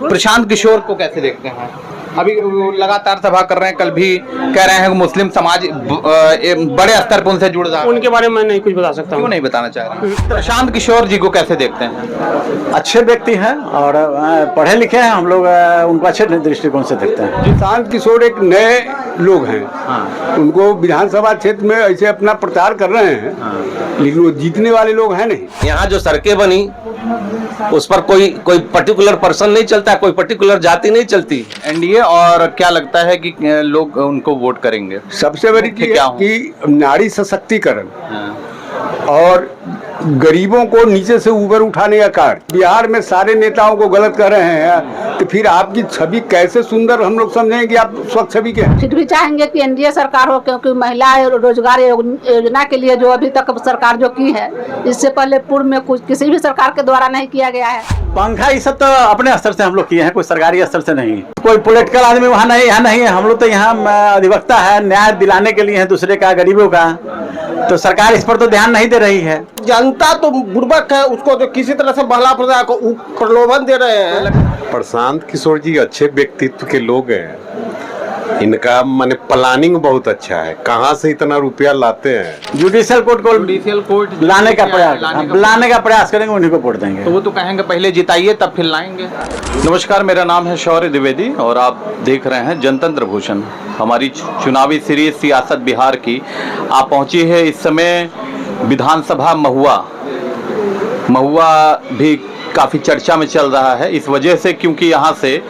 प्रशांत किशोर को कैसे देखते हैं? अभी वो लगातार सभा कर रहे हैं, कल भी कह रहे हैं कि मुस्लिम समाज बड़े स्तर पर उनसे जुड़ रहा है। उनके बारे में नहीं कुछ बता सकता हूँ। क्यों नहीं बताना चाह रहे? प्रशांत किशोर जी को कैसे देखते हैं? अच्छे व्यक्ति हैं और पढ़े लिखे हैं, हम लोग उनको अच्छे दृष्टिकोण से देखते हैं। प्रशांत किशोर एक नए लोग हैं। उनको विधानसभा क्षेत्र में ऐसे अपना प्रचार कर रहे हैं, लेकिन वो जीतने वाले लोग हैं नहीं। यहाँ जो सड़कें बनी उस पर कोई पर्टिकुलर पर्सन नहीं चलता, कोई पर्टिकुलर जाति नहीं चलती। एनडीए, और क्या लगता है कि लोग उनको वोट करेंगे? सबसे बड़ी चीज क्या कि नारी सशक्तिकरण और गरीबों को नीचे से ऊपर उठाने का कार्य। बिहार में सारे नेताओं को गलत कर रहे हैं, तो फिर आपकी छवि कैसे सुंदर हम लोग समझेंगे कि आप स्वच्छ छवि के हैं? फिर भी चाहेंगे कि एनडीए सरकार हो, क्योंकि महिला रोजगार योजना के लिए जो अभी तक सरकार जो की है, इससे पहले पूर्व में कुछ किसी भी सरकार के द्वारा नहीं किया गया है। पंखा ये सब तो अपने स्तर से हम लोग किए हैं, कोई सरकारी स्तर से नहीं। कोई पॉलिटिकल आदमी वहाँ नहीं, यहाँ नहीं है। हम लोग तो यहाँ अधिवक्ता है, न्याय दिलाने के लिए है दूसरे का, गरीबों का। तो सरकार इस पर तो ध्यान नहीं दे रही है। जनता तो बुर्बक है, उसको तो किसी तरह से बहला प्रजा को प्रलोभन दे रहे हैं। प्रशांत किशोर जी अच्छे व्यक्तित्व के लोग हैं। इनका माने प्लानिंग बहुत अच्छा है। कहाँ से इतना रुपया लाते हैं? जुडिशियल कोर्ट लाने का प्रयास करेंगे, उन्हीं को वोट देंगे। तो वो तो कहेंगे पहले जिताइए तब फिर लाएंगे। नमस्कार, मेरा नाम है शौर्य द्विवेदी और आप देख रहे हैं जनतंत्र भूषण, हमारी चुनावी सीरीज सियासत बिहार की। आप पहुंची है इस समय विधानसभा महुआ भी काफ़ी चर्चा में चल रहा है, इस वजह से क्योंकि यहाँ से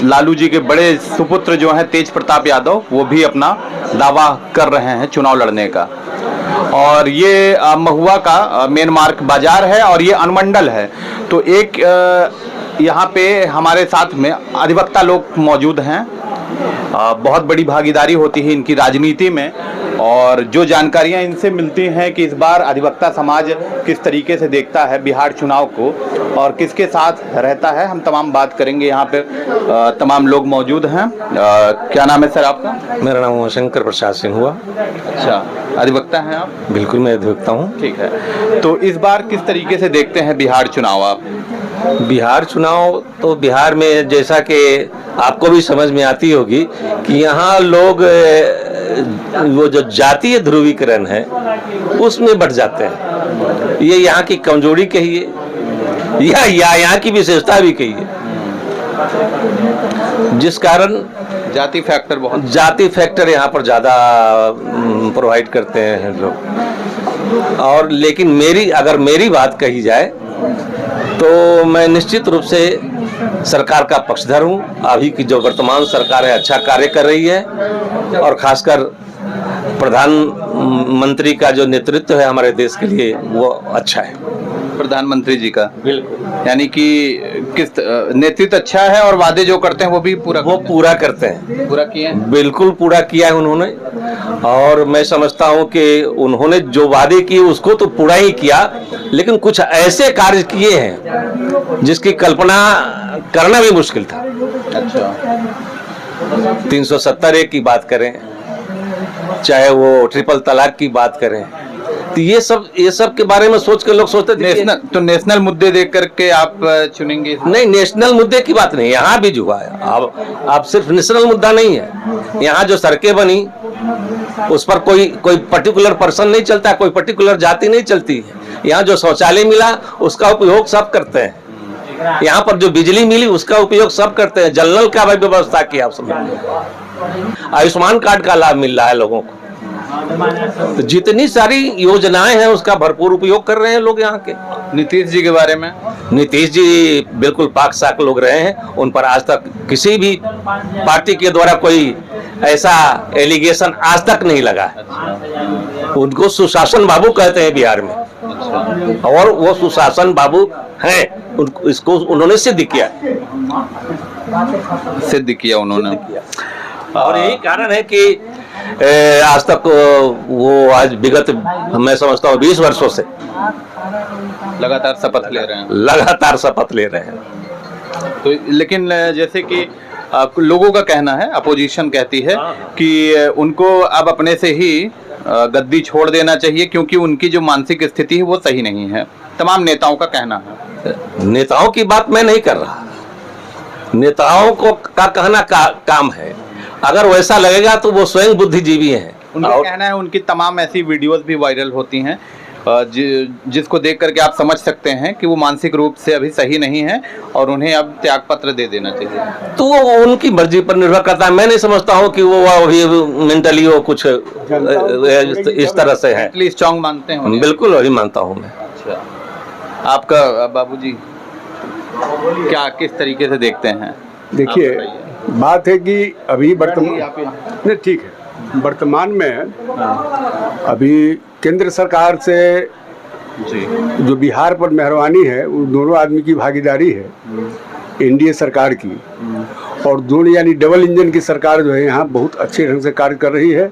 लालू जी के बड़े सुपुत्र जो हैं तेज प्रताप यादव, वो भी अपना दावा कर रहे हैं चुनाव लड़ने का। और ये महुआ का मेन मार्क बाजार है और ये अनुमंडल है। तो एक यहाँ पे हमारे साथ में अधिवक्ता लोग मौजूद हैं। बहुत बड़ी भागीदारी होती है इनकी राजनीति में, और जो जानकारियां इनसे मिलती हैं कि इस बार अधिवक्ता समाज किस तरीके से देखता है बिहार चुनाव को और किसके साथ रहता है, हम तमाम बात करेंगे। यहाँ पे तमाम लोग मौजूद हैं। क्या नाम है सर आपका? मेरा नाम शंकर प्रसाद सिंह हुआ। अच्छा, अधिवक्ता हैं आप? बिल्कुल, मैं अधिवक्ता हूँ। ठीक है, तो इस बार किस तरीके से देखते हैं बिहार चुनाव आप? बिहार चुनाव तो बिहार में जैसा कि आपको भी समझ में आती होगी कि यहाँ लोग वो जो जातीय ध्रुवीकरण है उसमें बढ़ जाते हैं। ये यहाँ की कमजोरी कहिए या यहाँ की विशेषता भी कहिए, जिस कारण जाति फैक्टर यहाँ पर ज़्यादा प्रोवाइड करते हैं लोग। और लेकिन अगर मेरी बात कही जाए तो मैं निश्चित रूप से सरकार का पक्षधर हूँ। अभी की जो वर्तमान सरकार है अच्छा कार्य कर रही है, और खासकर प्रधानमंत्री का जो नेतृत्व है हमारे देश के लिए वो अच्छा है। प्रधानमंत्री जी का बिल्कुल, यानी कि किस नेतृत्व अच्छा है और वादे जो करते हैं वो भी पूरा करते हैं। पूरा किए हैं? बिल्कुल पूरा किया है उन्होंने, और मैं समझता हूं कि उन्होंने जो वादे किए उसको तो पूरा ही किया, लेकिन कुछ ऐसे कार्य किए हैं जिसकी कल्पना करना भी मुश्किल था। अच्छा, 370A की बात करें, चाहे वो ट्रिपल तलाक की बात करें, तो ये सब के बारे में सोच के लोग सोचते थे नेशनल मुद्दे देख करके आप चुनेंगे? नहीं, नेशनल मुद्दे की बात नहीं, यहाँ भी जुआ है। अब सिर्फ नेशनल मुद्दा नहीं है। यहाँ जो सड़कें बनी उस पर कोई पर्टिकुलर पर्सन नहीं चलता, कोई पर्टिकुलर जाति नहीं चलती। यहाँ जो शौचालय मिला उसका उपयोग सब करते हैं। यहाँ पर जो बिजली मिली उसका उपयोग सब करते हैं। जल नल का भी व्यवस्था किया, आयुष्मान कार्ड का लाभ मिल रहा है लोगों को। तो जितनी सारी योजनाएं हैं उसका भरपूर उपयोग कर रहे हैं लोग यहाँ के। नीतीश जी के बारे में? नीतीश जी बिल्कुल पाक साक लोग रहे हैं, उन पर आज तक किसी भी पार्टी के द्वारा कोई ऐसा एलिगेशन आज तक नहीं लगा। उनको सुशासन बाबू कहते हैं बिहार में, और वो सुशासन बाबू हैं। इसको उन्होंने सिद्ध किया उन्होंने। और यही कारण है कि आज तक वो आज विगत मैं समझता हूँ 20 वर्षों से लगातार शपथ ले रहे हैं। तो लेकिन जैसे कि लोगों का कहना है, अपोजिशन कहती है कि उनको अब अपने से ही गद्दी छोड़ देना चाहिए क्योंकि उनकी जो मानसिक स्थिति है वो सही नहीं है। तमाम नेताओं का कहना है। नेताओं की बात मैं नहीं कर रहा, नेताओं को का कहना काम है। अगर वैसा लगेगा तो वो स्वयं बुद्धिजीवी हैं। उनका कहना है उनकी तमाम ऐसी वीडियोस भी वायरल होती हैं जिसको देख करके आप समझ सकते हैं कि वो मानसिक रूप से अभी सही नहीं है और उन्हें अब त्यागपत्र दे देना चाहिए। तो वो उनकी मर्जी पर निर्भर करता है। मैं नहीं समझता हूँ कि वो अभी मेंटली वो कुछ इस तरह से है। स्ट्रांग मानते हैं उन्हें? बिल्कुल वही मानता हूँ मैं। अच्छा, आपका बाबूजी क्या किस तरीके से देखते हैं? देखिए, बात है कि अभी नहीं, ठीक है, वर्तमान में अभी केंद्र सरकार से जो बिहार पर मेहरबानी है, उन दोनों आदमी की भागीदारी है, एनडीए सरकार की, और दोनों यानी डबल इंजन की सरकार जो है यहाँ बहुत अच्छे ढंग से कार्य कर रही है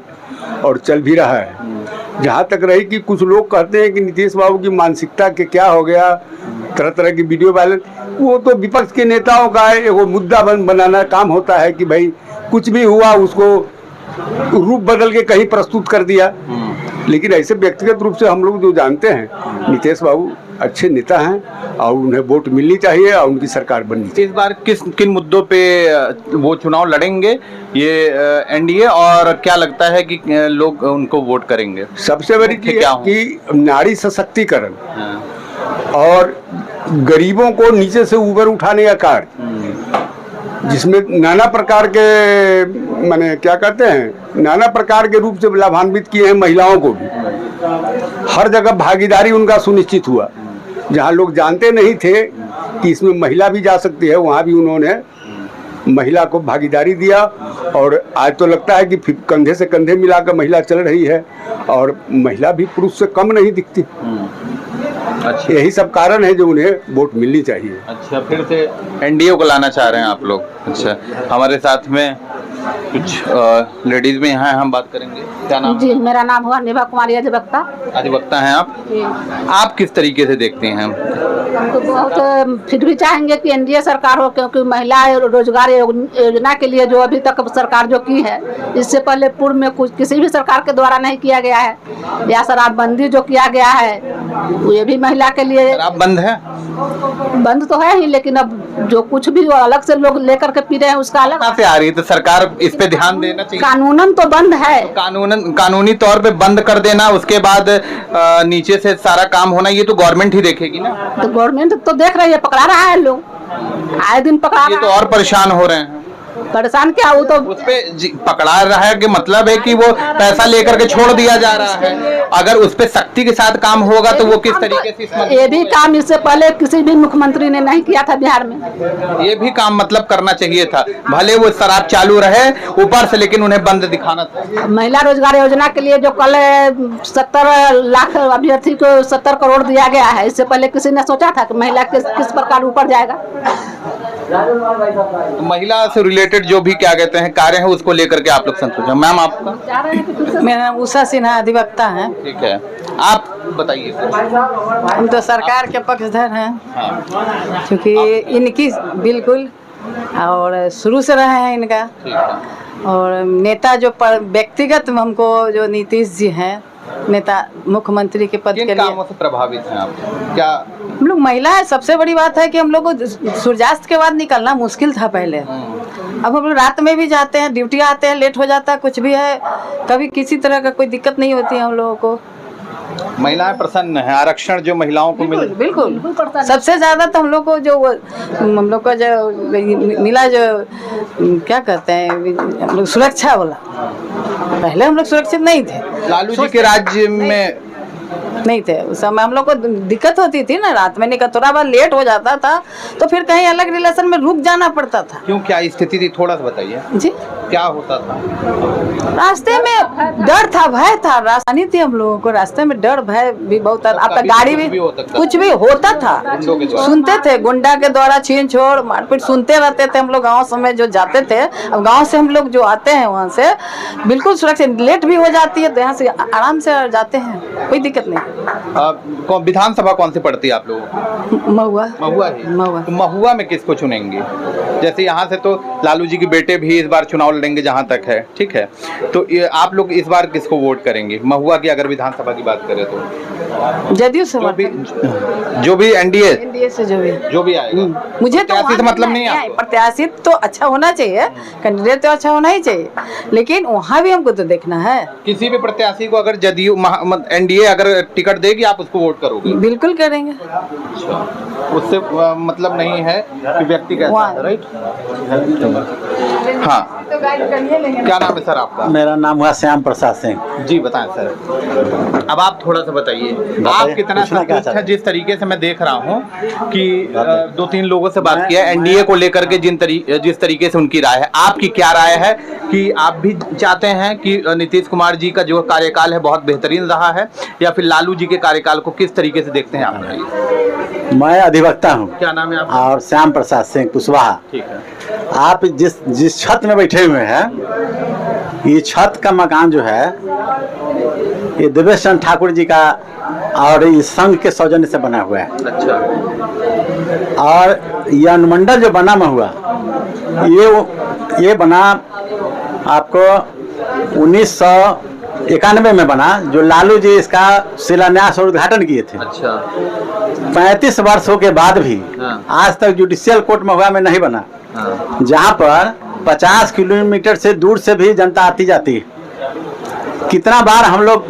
और चल भी रहा है। जहाँ तक रही कि कुछ लोग कहते हैं कि नीतीश बाबू की मानसिकता के क्या हो गया, तरह तरह की वीडियो वायरल, वो तो विपक्ष के नेताओं का एक मुद्दा बनाना काम होता है कि भाई कुछ भी हुआ उसको रूप बदल के कहीं प्रस्तुत कर दिया। लेकिन ऐसे व्यक्तिगत रूप से हम लोग जो जानते हैं, नीतीश बाबू अच्छे नेता हैं और उन्हें वोट मिलनी चाहिए और उनकी सरकार बननी चाहिए। इस बार किन मुद्दों पे वो चुनाव लड़ेंगे ये एनडीए, और क्या लगता है कि लोग उनको वोट करेंगे? सबसे बड़ी चीज है कि नारी सशक्तिकरण और गरीबों को नीचे से ऊपर उठाने का कार्य, जिसमें नाना प्रकार के माने क्या कहते हैं, नाना प्रकार के रूप से लाभान्वित किए हैं महिलाओं को भी। हर जगह भागीदारी उनका सुनिश्चित हुआ। जहां लोग जानते नहीं थे कि इसमें महिला भी जा सकती है, वहां भी उन्होंने महिला को भागीदारी दिया और आज तो लगता है कि कंधे से कंधे मिलाकर महिला चल रही है और महिला भी पुरुष से कम नहीं दिखती। अच्छा, यही सब कारण है जो उन्हें वोट मिलनी चाहिए। अच्छा, फिर से एनडीए को लाना चाह रहे हैं आप लोग? अच्छा, हमारे साथ में कुछ लेडीज में यहाँ हम बात करेंगे। क्या नाम? जी, मेरा नाम हुआ निभा कुमारी अधिवक्ता। अधिवक्ता हैं आप किस तरीके से देखते हैं? हम तो बहुत फिर भी चाहेंगे कि एनडीए सरकार हो, क्योंकि महिला रोजगार योजना के लिए जो अभी तक सरकार जो की है, इससे पहले पूर्व में कुछ किसी भी सरकार के द्वारा नहीं किया गया है। या शराबबंदी जो किया गया है ये भी महिला के लिए। शराब बंद है? बंद तो है ही, लेकिन अब जो कुछ भी अलग से लोग लेकर के पी रहे हैं उसका अलग कहाँ से आ रही है? तो सरकार इस पे ध्यान देना चाहिए। कानूनन तो बंद है, कानूनी तौर पे बंद कर देना, उसके बाद नीचे से सारा काम होना, ये तो गवर्नमेंट ही देखेगी ना। तो गवर्नमेंट तो देख रही है, पकड़ा रहा है लोग, आए दिन पकड़ा ये रहा तो और परेशान हो रहे हैं। परेशान क्या, वो तो उस पे पकड़ा रहा है कि मतलब है कि वो पैसा लेकर के छोड़ दिया जा रहा है। अगर उस पे सख्ती के साथ काम होगा तो वो किस तरीके से ये भी काम इससे पहले किसी भी मुख्यमंत्री ने नहीं किया था बिहार में। ये भी काम मतलब करना चाहिए था, भले वो शराब चालू रहे ऊपर से, लेकिन उन्हें बंद दिखाना था। महिला रोजगार योजना के लिए जो कल 70 लाख अभ्यर्थी को 70 करोड़ दिया गया है, इससे पहले किसी ने सोचा था कि महिला किस प्रकार ऊपर जाएगा? तो महिला से रिलेटेड जो भी क्या कहते हैं कार्य है उसको लेकर के आप लोग संतुष्ट हैं? मैम आपका? मेरा नाम उषा सिन्हा अधिवक्ता है। ठीक है, आप बताइए। हम तो सरकार के पक्षधर हैं, क्योंकि इनकी बिल्कुल और शुरू से रहे हैं इनका। और नेता जो व्यक्तिगत हमको जो नीतीश जी हैं, नेता मुख्यमंत्री के पद के लिए कामों से प्रभावित हैं आप? क्या हम लोग महिला है, सबसे बड़ी बात है कि हम लोग को सूर्यास्त के बाद निकलना मुश्किल था पहले। अब हम लोग रात में भी जाते हैं, ड्यूटी आते हैं, लेट हो जाता है, कुछ भी है, कभी किसी तरह का कोई दिक्कत नहीं होती है हम लोगों को। महिलाएं प्रसन्न है, आरक्षण जो महिलाओं को मिल बिल्कुल सबसे ज्यादा तो हम लोग को जो हम लोग को जो मिला, जो क्या कहते हैं हम लोग सुरक्षा वाला, पहले हम लोग सुरक्षित नहीं थे। लालू जी के राज्य में नहीं थे उस समय, हम लोग को दिक्कत होती थी ना, रात में निकल थोड़ा बहुत लेट हो जाता था तो फिर कहीं अलग रिलेशन में रुक जाना पड़ता था। क्यों, क्या स्थिति थी, थोड़ा सा बताइए जी। क्या होता था? रास्ते में डर था, भय था, राजधानी थी हम लोगों को, रास्ते में डर भय भी बहुत था। आपका गाड़ी भी कुछ भी होता था, सुनते थे गुंडा के द्वारा छीन छोड़ मारपीट सुनते रहते थे हम लोग गाँव समय जो जाते थे। अब गाँव से हम लोग जो आते हैं वहाँ से बिल्कुल सुरक्षित, लेट भी हो जाती है तो यहाँ से आराम से जाते हैं, कोई दिक्कत नहीं। विधानसभा कौन सी पड़ती है आप लोगों को? महुआ। महुआ ही। महुआ। तो महुआ में किसको चुनेंगे? जैसे यहाँ से तो लालू जी के बेटे भी इस बार चुनाव लड़ेंगे जहाँ तक है, ठीक है, तो आप लोग इस बार किसको वोट करेंगे महुआ की अगर विधानसभा की बात करें तो? जदयू से जो भी एनडीए से जो भी आएगा। मुझे तो प्रत्याशी से मतलब नहीं है, प्रत्याशी तो अच्छा होना चाहिए, कैंडिडेट तो अच्छा होना ही चाहिए, लेकिन वहाँ भी हमको तो देखना है। किसी भी प्रत्याशी को अगर जदयू एनडीए अगर टिकट देगी आप उसको वोट करोगे? बिल्कुल करेंगे। उससे मतलब नहीं है कि व्यक्ति कैसा है, राइट? हाँ, क्या नाम है सर आपका? मेरा नाम हुआ श्याम प्रसाद सिंह। जी बताएं सर। अब आप थोड़ा सा बताइए आप कितना संतुष्ट हैं? जिस तरीके से मैं देख रहा हूँ कि 2-3 लोगों से बात किया एनडीए को लेकर के जिस तरीके से उनकी राय है, आपकी क्या राय है कि आप भी चाहते हैं कि नीतीश कुमार जी का जो कार्यकाल है बहुत बेहतरीन रहा है, या फिर लालू जी के कार्यकाल को किस तरीके से देखते हैं आप? मैं अधिवक्ता हूँ। क्या नाम है आपका? और श्याम प्रसाद सिंह कुशवाहा। ठीक है। आप जिस छत में बैठे हुए हैं, ये छत का मकान जो है ये देवेश चंद्र ठाकुर जी का और इस संघ के सौजन्य से बना हुआ है। अच्छा। और ये अनुमंडल जो बना हुआ ये बना आपको 1991 में बना, जो लालू जी इसका शिलान्यास और उद्घाटन किए थे। अच्छा। 35 वर्षों के बाद भी हाँ। आज तक जुडिशियल कोर्ट महुआ में नहीं बना। हाँ। जहाँ पर 50 किलोमीटर से दूर से भी जनता आती जाती है। कितना बार हम लोग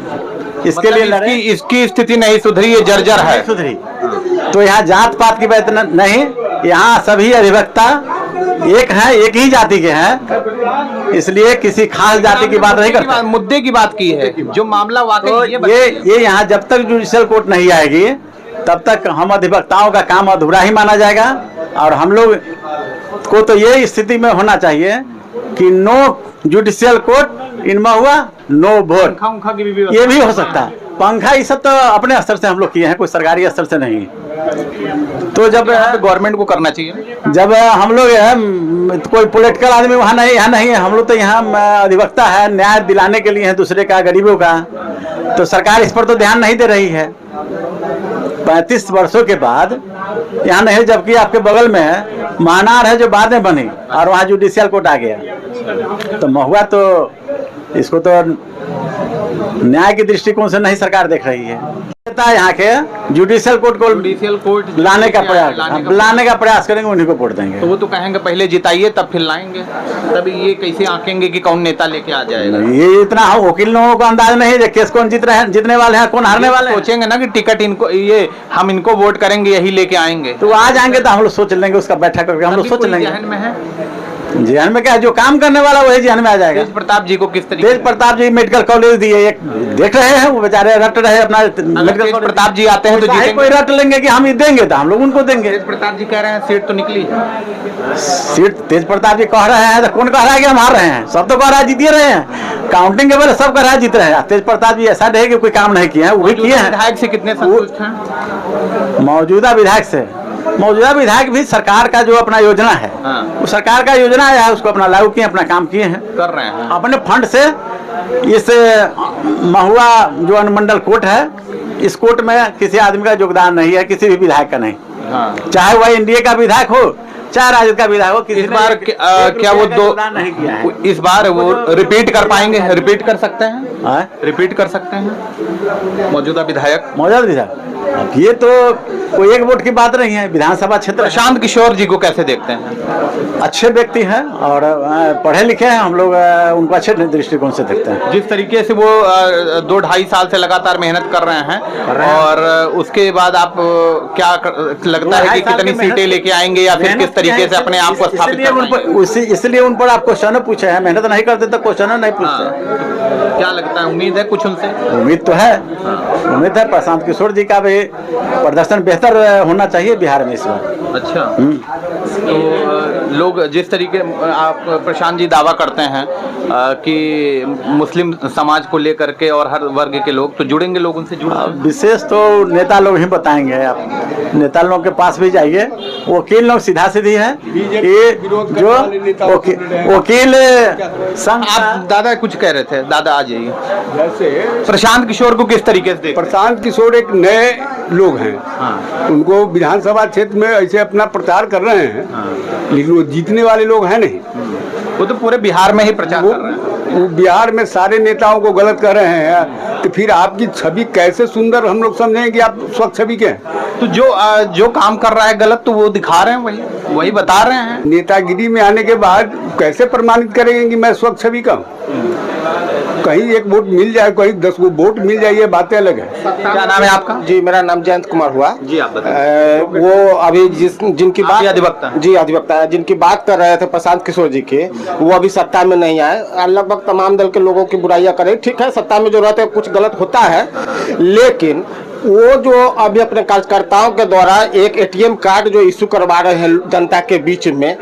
इसके लिए लड़े, इसकी स्थिति नहीं सुधरी, ये जर्जर है। नहीं सुधरी। तो यहाँ जात पात की बात नहीं, यहाँ सभी अधिवक्ता एक है, एक ही जाति के हैं, इसलिए किसी खास जाति की बात नहीं करते। मुद्दे की बात की है, जो मामला वाकई तो ये यहाँ जब तक जुडिशियल कोर्ट नहीं आएगी तब तक हम अधिवक्ताओं का काम अधूरा ही माना जाएगा। और हम लोग को तो ये स्थिति में होना चाहिए कि नो जुडिशियल कोर्ट इन महुआ, नो वोट। ये भी हो सकता है। पंखा ये सब तो अपने स्तर से हम लोग किए हैं, कोई सरकारी स्तर से नहीं। तो जब गवर्नमेंट को करना चाहिए, जब हम लोग कोई पॉलिटिकल आदमी वहाँ नहीं है, हम लोग तो यहाँ अधिवक्ता है, न्याय दिलाने के लिए है दूसरे का, गरीबों का। तो सरकार इस पर तो ध्यान नहीं दे रही है। 35 वर्षों के बाद यहाँ नहीं, जबकि आपके बगल में महानार है जो बाद में बनी और वहाँ जुडिशियल कोर्ट आ गया। तो महुआ तो इसको तो न्याय के दृष्टिकोण से नहीं सरकार देख रही है। यहाँ के जुडिशियल कोर्ट लाने का प्रयास करेंगे, उन्हीं को वोट देंगे। तो वो तो कहेंगे पहले जिताइए तब फिर लाएंगे, तब ये कैसे आंकेंगे कि कौन नेता लेके आ जाएगा? ये इतना वकील लोगों को अंदाज नहीं है केस कौन जीतने वाले हैं, कौन हारने वाले हैं। सोचेंगे ना कि टिकट इनको, ये हम इनको वोट करेंगे, यही लेके आएंगे। तो आ जाएंगे तो हम लोग सोच लेंगे, उसका बैठक करके हम लोग सोच लेंगे। जहन में है, जहन में क्या, जो काम करने वाला वही जहन में आ जाएगा। तेज प्रताप जी को किस तरीके? तेज प्रताप जी मेडिकल कॉलेज दिए, एक देख रहे हैं, वो बेचारे रट रहे अपना मेडिकल कॉलेज। प्रताप जी आते हैं तो जीतेंगे। कोई रट लेंगे कि हम ही देंगे तो हम लोग उनको देंगे। तेज प्रताप जी कह रहे हैं सीट तो निकली है। सीट तेज प्रताप जी कह रहे हैं तो कौन कह रहा है कि हम हार रहे हैं? सब तो कह रहा है जीत रहे हैं। काउंटिंग के पहले सब कह रहा है जीत रहे हैं। तेज प्रताप जी ऐसा नहीं कि कोई काम नहीं किए हैं, वो भी किए हैं। विधायक से कितने संतुष्ट हैं? मौजूदा विधायक भी सरकार का जो अपना योजना है, वो सरकार का योजना है, उसको अपना लागू किए, अपना काम किए हैं, कर रहे हैं अपने फंड से। इस महुआ जो अनुमंडल कोर्ट है, इस कोर्ट में किसी आदमी का योगदान नहीं है, किसी भी विधायक का नहीं। चाहे वह एनडीए का विधायक हो, चाहे राजद का विधायक हो। इस बार क्या वो दो नहीं किया है? इस बार वो रिपीट कर पाएंगे? रिपीट कर सकते हैं? रिपीट कर सकते हैं मौजूदा विधायक? अब ये तो कोई एक वोट की बात नहीं है। विधानसभा क्षेत्र प्रशांत किशोर जी को कैसे देखते हैं? अच्छे व्यक्ति हैं और पढ़े लिखे हैं, हम लोग उनको अच्छे दृष्टिकोण से देखते हैं। जिस तरीके से वो 2-2.5 साल से लगातार मेहनत कर रहे हैं, और उसके बाद आप क्या लगता है कि कितनी सीटें लेके आएंगे, या फिर किस तरीके से अपने आप को स्थापित करेंगे? इसलिए उन पर आप क्वेश्चन पूछे हैं। मेहनत नहीं करते तो क्वेश्चन नहीं पूछते। क्या लगता है, उम्मीद है कुछ उनसे? उम्मीद तो है, उम्मीद है। प्रशांत किशोर जी का भी प्रदर्शन बेहतर होना चाहिए बिहार में इस बार। अच्छा। तो लोग जिस तरीके आप प्रशांत जी दावा करते हैं कि मुस्लिम समाज को लेकर के और हर वर्ग के लोग, तो जुड़ेंगे लोग उनसे? विशेष तो नेता लोग ही बताएंगे। आप नेता लोगों के पास भी जाइए, वकील लोग सीधा सीधी भी है। ये जो वकील संघ आप दादा कुछ कह रहे थे, दादा आ जाइए। जैसे प्रशांत किशोर को किस तरीके से देखते हैं? प्रशांत किशोर एक नए लोग हैं, उनको विधानसभा क्षेत्र में ऐसे अपना प्रचार कर रहे हैं, लेकिन वो जीतने वाले लोग हैं नहीं। वो तो पूरे बिहार में ही प्रचार कर रहे हैं। वो बिहार में सारे नेताओं को गलत कर रहे हैं, तो फिर आपकी छवि कैसे सुंदर हम लोग समझेंगे कि आप स्वच्छ छवि के हैं? तो जो काम कर रहा है गलत, तो वो दिखा रहे हैं, वही बता रहे हैं। नेतागिरी में आने के बाद कैसे प्रमाणित करेंगे कि मैं स्वच्छ छवि का हूँ? कहीं एक वोट मिल जाए, कहीं 10 वोट मिल जाए, ये बातें अलग है। क्या नाम है आपका? जी, मेरा नाम जयंत कुमार हुआ। जी, आप बताइए। वो अभी जिनकी बात अधिवक्ता हैं? जी, अधिवक्ता है। जिनकी बात कर रहे थे प्रशांत किशोर जी के, वो अभी सत्ता में नहीं आए। लगभग तमाम दल के लोगों की बुराइयां करें, ठीक है, सत्ता में जो रहते हैं कुछ गलत होता है, लेकिन वो जो अभी अपने कार्यकर्ताओं के द्वारा एक एटीएम कार्ड जो इशू करवा रहे हैं जनता के बीच में,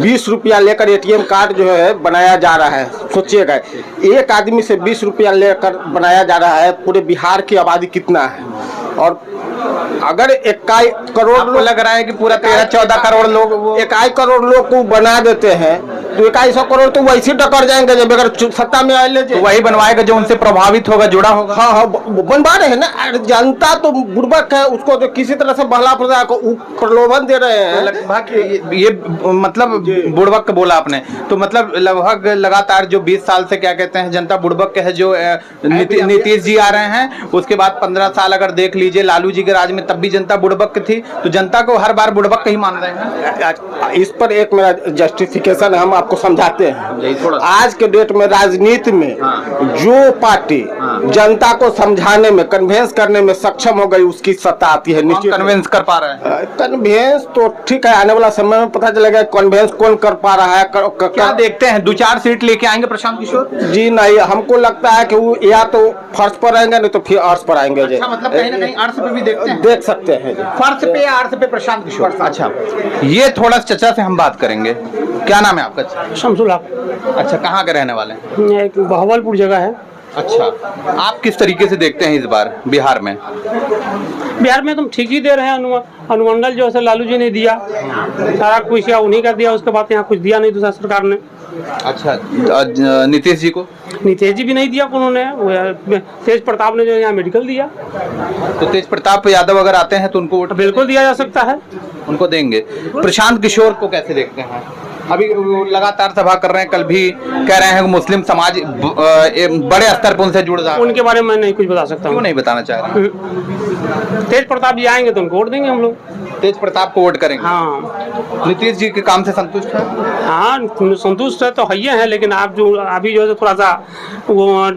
20 रुपया लेकर एटीएम कार्ड जो है बनाया जा रहा है। सोचिएगा, एक आदमी से 20 रुपया लेकर बनाया जा रहा है। पूरे बिहार की आबादी कितना है? और अगर 21 करोड़ लोग, लग रहा है कि पूरा 13-14 करोड़ लोग, वो 21 करोड़ लोग को बना देते हैं, तो 2100 करोड़ तो वैसे टकर जाएंगे जब अगर सत्ता में आए। तो वही बनवाएगा जो उनसे प्रभावित होगा, जुड़ा होगा। हाँ हाँ, बनवा रहे हैं ना। जनता तो बुड़बक है, उसको तो किसी तरह से बहला फुसला को प्रलोभन दे रहे हैं। लगभग ये मतलब बुड़बक बोला आपने, तो मतलब लगभग लगातार जो 20 साल से क्या कहते हैं जनता बुड़बक है, जो नीतीश जी आ रहे हैं, उसके बाद 15 साल अगर देख लीजिए लालू जी के राज में, तब भी जनता बुड़बक थी, तो जनता को हर बार बुड़बक ही मान रहे हैं। इस पर एक मेरा जस्टिफिकेशन हम आपको समझाते हैं। आज के डेट में राजनीति में जो पार्टी जनता को समझाने में, कन्वेंस करने में सक्षम हो गई, उसकी सत्ता आती है। निश्चित कन्वेंस कर पा रहे हैं? कन्वेंस तो ठीक है, आने वाला समय में पता चलेगा कन्वेंस कौन कर पा रहा है। क्या देखते हैं, 2-4 सीट लेके आएंगे प्रशांत किशोर जी? नहीं, हमको लगता है कि वो या तो फर्श पर आएंगे, नहीं तो फिर अर्श पर आएंगे। अच्छा, मतलब कहीं ना कहीं अर्श पे भी देखते हैं? देख सकते हैं फर्श पे या अर्श पे प्रशांत किशोर। अच्छा, ये थोड़ा चचा से हम बात करेंगे। क्या नाम है आपका? शमसुल हक। अच्छा, कहाँ के रहने वाले हैं? एक बहवलपुर जगह है। अच्छा, आप किस तरीके से देखते हैं इस बार बिहार में? बिहार में तुम ठीक ही दे रहे हैं। अनुमंडल जो है लालू जी ने दिया, सारा कुछ उन्हीं का दिया, उसके बाद यहाँ कुछ दिया नहीं दूसरा सरकार ने। अच्छा, नीतीश जी को? नीतीश जी भी नहीं दिया उन्होंने। तेज प्रताप ने जो यहाँ मेडिकल दिया। तो तेज प्रताप यादव अगर आते हैं तो उनको वोट बिल्कुल दिया जा सकता है, उनको देंगे। प्रशांत किशोर को कैसे देखते हैं? अभी लगातार सभा कर रहे हैं, कल भी कह रहे हैं कि मुस्लिम समाज बड़े स्तर पर उनसे जुड़ रहा है। उनके बारे में मैं नहीं कुछ बता सकता। क्यों नहीं बताना चाह रहे? तेज प्रताप जी आएंगे तो उनको वोट देंगे हम लोग। तेज प्रताप को वोट करेंगे? हाँ। नीतीश जी के काम से संतुष्ट है? हाँ, संतुष्ट है तो है, लेकिन आप जो अभी जो है थोड़ा सा वो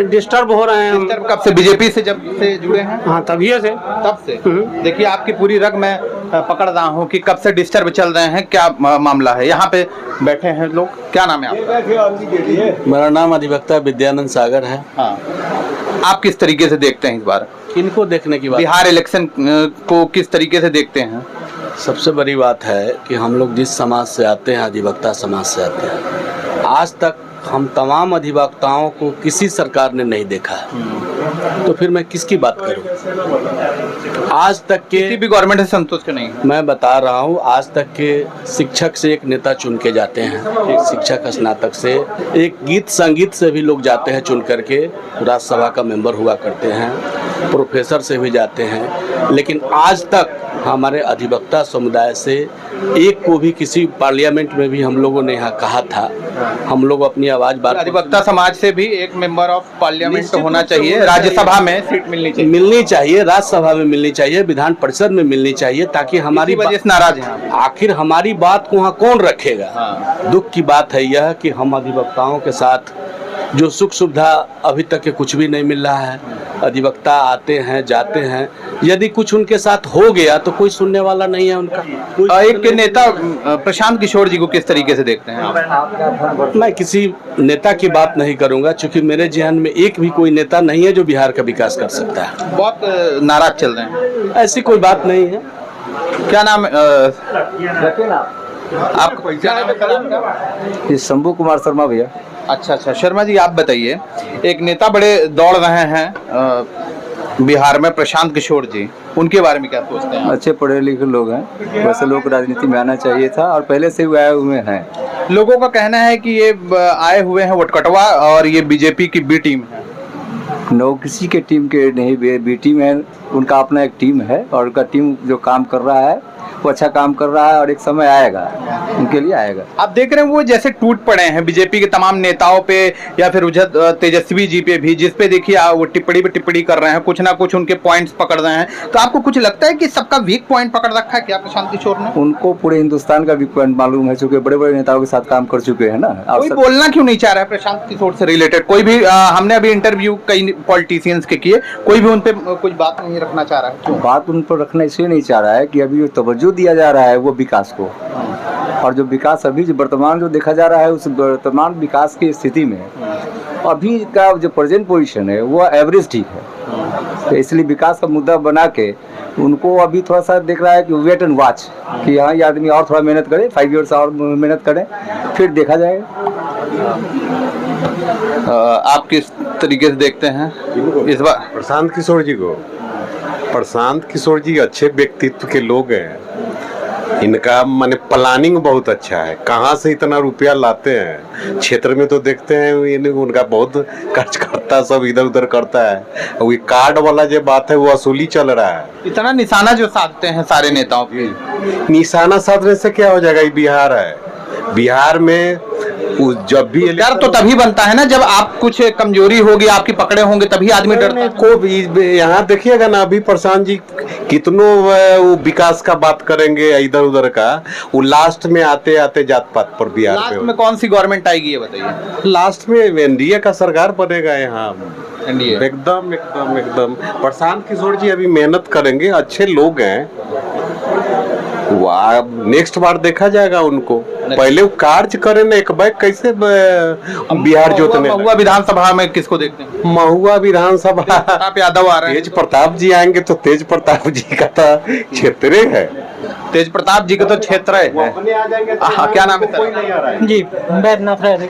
डिस्टर्ब हो रहे हैं। कब से? बीजेपी से जब से जुड़े हैं? हाँ, तभी से। तब से? देखिए, आपकी पूरी रग मैं पकड़ रहा हूँ कि कब से डिस्टर्ब चल रहे हैं, क्या मामला है? यहाँ पे बैठे हैं लोग। क्या नाम है आपका? मेरा नाम अधिवक्ता विद्यानंद सागर है। हाँ, आप किस तरीके से देखते हैं इस बार? इनको देखने की बात, बिहार इलेक्शन को किस तरीके से देखते हैं? सबसे बड़ी बात है कि हम लोग जिस समाज से आते हैं, अधिवक्ता समाज से आते हैं, आज तक हम तमाम अधिवक्ताओं को किसी सरकार ने नहीं देखा है, तो फिर मैं किसकी बात करूं? आज तक के किसी भी गवर्नमेंट से संतुष्ट नहीं है। मैं बता रहा हूं, आज तक के शिक्षक से एक नेता चुन के जाते हैं, एक शिक्षक स्नातक से, एक गीत संगीत से भी लोग जाते हैं चुन करके, राज्यसभा का मेंबर हुआ करते हैं, प्रोफेसर से भी जाते हैं, लेकिन आज तक हमारे अधिवक्ता समुदाय से एक को भी किसी पार्लियामेंट में भी हम लोगों ने यहाँ कहा था, हम लोग अपनी आवाज बात। अधिवक्ता समाज से भी एक मेंबर ऑफ पार्लियामेंट होना चाहिए, राज्यसभा में सीट मिलनी चाहिए, राज्यसभा में मिलनी चाहिए, विधान परिषद में मिलनी चाहिए, ताकि हमारी वजह से नाराज हैं। आखिर हमारी बात को वहाँ कौन रखेगा? हाँ। दुख की बात है यह कि हम अधिवक्ताओं के साथ जो सुख सुविधा अभी तक के कुछ भी नहीं मिल रहा है। अधिवक्ता आते हैं, जाते हैं, यदि कुछ उनके साथ हो गया तो कोई सुनने वाला नहीं है उनका। एक नेता प्रशांत किशोर जी को किस तरीके से देखते हैं आप? मैं किसी नेता की बात नहीं करूंगा, क्योंकि मेरे जहन में एक भी कोई नेता नहीं है जो बिहार का विकास कर सकता है। बहुत नाराज चल रहे हैं। ऐसी कोई बात नहीं है। क्या नाम आपका? शंभू कुमार शर्मा भैया। अच्छा, शर्मा जी, आप बताइए, एक नेता बड़े दौड़ रहे हैं बिहार में प्रशांत किशोर जी, उनके बारे में क्या सोचते हैं? अच्छे पढ़े लिखे लोग हैं, वैसे लोग को राजनीति में आना चाहिए था और पहले से ही आए हुए हैं। लोगों का कहना है कि ये आए हुए हैं वटकटवा और ये बीजेपी की बी टीम है। नो, किसी के टीम के नहीं, बी टीम है, उनका अपना एक टीम है और उनका टीम जो काम कर रहा है वो अच्छा काम कर रहा है और एक समय आएगा, उनके लिए आएगा। आप देख रहे हैं वो जैसे टूट पड़े हैं बीजेपी के तमाम नेताओं पे या फिर तेजस्वी जी पे भी, जिस पे देखिए वो टिप्पणी पे टिप्पणी कर रहे हैं, कुछ ना कुछ उनके पॉइंट्स पकड़ रहे हैं। तो आपको कुछ लगता है कि सबका वीक पॉइंट पकड़ रखा है क्या प्रशांत किशोर ने? उनको पूरे हिंदुस्तान का वीक पॉइंट मालूम है, चूंकि बड़े बड़े नेताओं के साथ काम कर चुके हैं ना। कोई बोलना क्यों नहीं चाह रहा है प्रशांत किशोर से रिलेटेड? कोई भी हमने अभी इंटरव्यू कई पॉलिटिशियंस के किए, कोई भी उन पे कुछ बात नहीं रखना चाह रहा है। बात उन पर रखना इसलिए नहीं चाह रहा है कि अभी तवज्जो दिया जा रहा है वो विकास को, और जो विकास अभी जो वर्तमान जो देखा जा रहा है उस वर्तमान विकास की स्थिति में अभी का जो प्रेजेंट पोजीशन है वो एवरेज ठीक है। तो इसलिए विकास का मुद्दा बना के उनको अभी थोड़ा सा देख रहा है कि वेट एंड वॉच, कि हाँ ये आदमी और थोड़ा मेहनत करे, 5 ईयर्स और मेहनत करें, फिर देखा जाएगा। आप किस तरीके से देखते हैं इस बार प्रशांत किशोर जी को? प्रशांत किशोर जी अच्छे व्यक्तित्व के लोग हैं, इनका माने प्लानिंग बहुत अच्छा है। कहाँ से इतना रुपया लाते हैं? क्षेत्र में तो देखते हैं उनका बहुत खर्च करता, सब इधर उधर करता है। वो कार्ड वाला जो बात है वो वसूली चल रहा है। इतना निशाना जो साधते हैं सारे नेताओं पे, निशाना साधने से क्या हो जाएगा? ये बिहार है, बिहार में जब भी डर तो तभी बनता है ना जब आप कुछ कमजोरी होगी, आपकी पकड़े होंगे, तभी आदमी डरता है। को भी यहाँ देखिएगा ना, अभी प्रशांत जी कितनों वो विकास का बात करेंगे इधर उधर का, वो लास्ट में आते आते जात पात पर बिहार लास्ट में कौन सी गवर्नमेंट आएगी ये बताइए? लास्ट में एनडीए का सरकार बनेगा यहाँ। एनडीए एकदम एकदम एकदम प्रशांत किशोर जी अभी मेहनत करेंगे, अच्छे लोग हैं, नेक्स्ट बार देखा जाएगा उनको। पहले वो कार्य करे ना, एक बैग कैसे बिहार जोतने। महुआ विधानसभा में किसको देखते हैं? महुआ विधानसभा प्रताप यादव आ रहे हैं। तेज प्रताप जी आएंगे तो तेज प्रताप जी का तो क्षेत्र है, तेज प्रताप जी का तो क्षेत्र है। क्या नाम है सर? जी, बैद्यनाथ राय।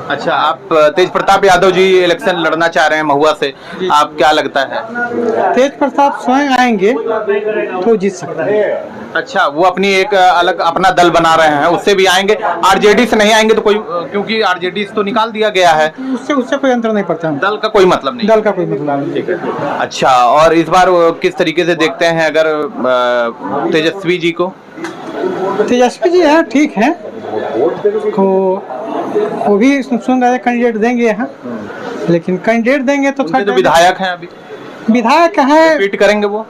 अच्छा, आप तेज प्रताप यादव जी इलेक्शन लड़ना चाह रहे हैं महुआ से, आप क्या लगता है? तेज प्रताप स्वयं आएंगे तो जीत सकता है। अच्छा, वो अपनी एक अलग अपना दल बना रहे हैं, उससे भी आएंगे? आरजेडी से नहीं आएंगे तो कोई, क्योंकि आरजेडी से तो निकाल दिया गया है, उससे कोई अंतर नहीं पड़ता। दल का कोई मतलब नहीं? दल का कोई मतलब नहीं। ठीक है। अच्छा, और इस बार किस तरीके से देखते हैं अगर तेजस्वी जी को? तेजस्वी जी है, ठीक है, वो भी सुन रहे कैंडिडेट देंगे यहाँ, लेकिन कैंडिडेट देंगे तो विधायक हैं, अभी विधायक है, रिपीट करेंगे वो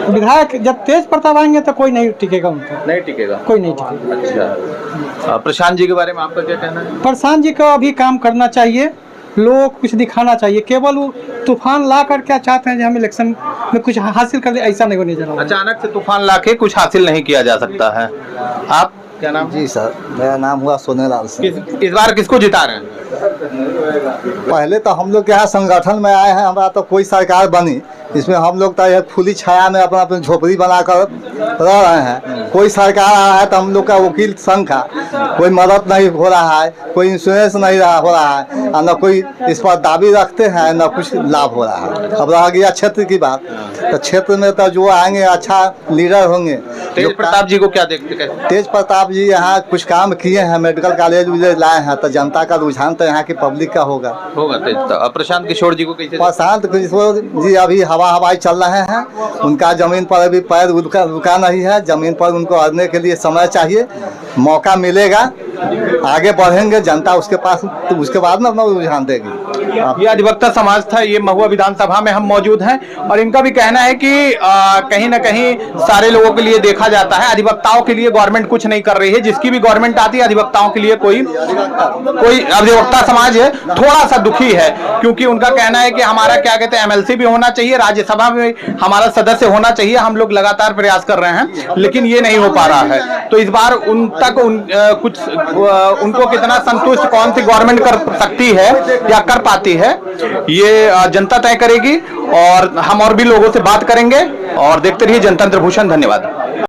विधायक। जब तेज प्रताप आएंगे तो कोई नहीं टिकेगा, उनको नहीं टिकेगा, कोई नहीं टिकेगा। अच्छा, प्रशांत जी के बारे में आपका क्या कहना है? प्रशांत जी को अभी काम करना चाहिए, लोग कुछ दिखाना चाहिए। केवल वो तूफान ला कर क्या चाहते हैं कि हम इलेक्शन में कुछ हासिल कर ले, ऐसा नहीं होने जा रहा। अचानक से तूफान ला के कुछ हासिल नहीं किया जा सकता है। आप क्या नाम? जी सर, मेरा नाम हुआ सोनेलाल सिंह। इस बार किसको जिता रहे हैं? पहले तो हम लोग यहाँ संगठन में आए हैं, हमारा तो कोई सरकार बनी, इसमें हम लोग तो यह खुली छाया में अपना अपनी झोपड़ी बनाकर रह रहे हैं। कोई सरकार आ रहा है तो हम लोग का वकील संघ का कोई मदद नहीं हो रहा है, कोई इंश्योरेंस नहीं हो रहा है, और न कोई इस पर दावी रखते हैं, न कुछ लाभ हो रहा है। अब रह गया क्षेत्र की बात, तो क्षेत्र में तो जो आएंगे अच्छा लीडर होंगे। तेज प्रताप जी को क्या देखते हैं? तेज प्रताप जी यहाँ कुछ काम किए हैं, मेडिकल कॉलेज लाए हैं, तो जनता का रुझान तो यहाँ की पब्लिक का होगा। प्रशांत किशोर जी को कैसे? प्रशांत किशोर जी अभी हवाई चल रहे हैं, उनका जमीन पर अभी पैर रुका नहीं है, जमीन पर उनको अड़ने के लिए समय चाहिए, मौका मिलेगा, आगे बढ़ेंगे, जनता उसके पास तो उसके बाद में अपना रुझान देगी। ये अधिवक्ता समाज था, ये महुआ विधानसभा में हम मौजूद हैं, और इनका भी कहना है कि कहीं ना कहीं सारे लोगों के लिए देखा जाता है, अधिवक्ताओं के लिए गवर्नमेंट कुछ नहीं कर रही है। जिसकी भी गवर्नमेंट आती है अधिवक्ताओं के लिए कोई अधिवक्ता समाज है थोड़ा सा दुखी है, क्योंकि उनका कहना है कि हमारा क्या कहते हैं एमएलसी भी होना चाहिए, राज्यसभा में हमारा सदस्य होना चाहिए, हम लोग लगातार प्रयास कर रहे हैं, लेकिन ये नहीं हो पा रहा है। तो इस बार उन तक कुछ उनको कितना संतुष्ट कौन सी गवर्नमेंट कर सकती है या कर पाती है, ये जनता तय करेगी, और हम और भी लोगों से बात करेंगे। और देखते रहिए जनतंत्र भूषण। धन्यवाद।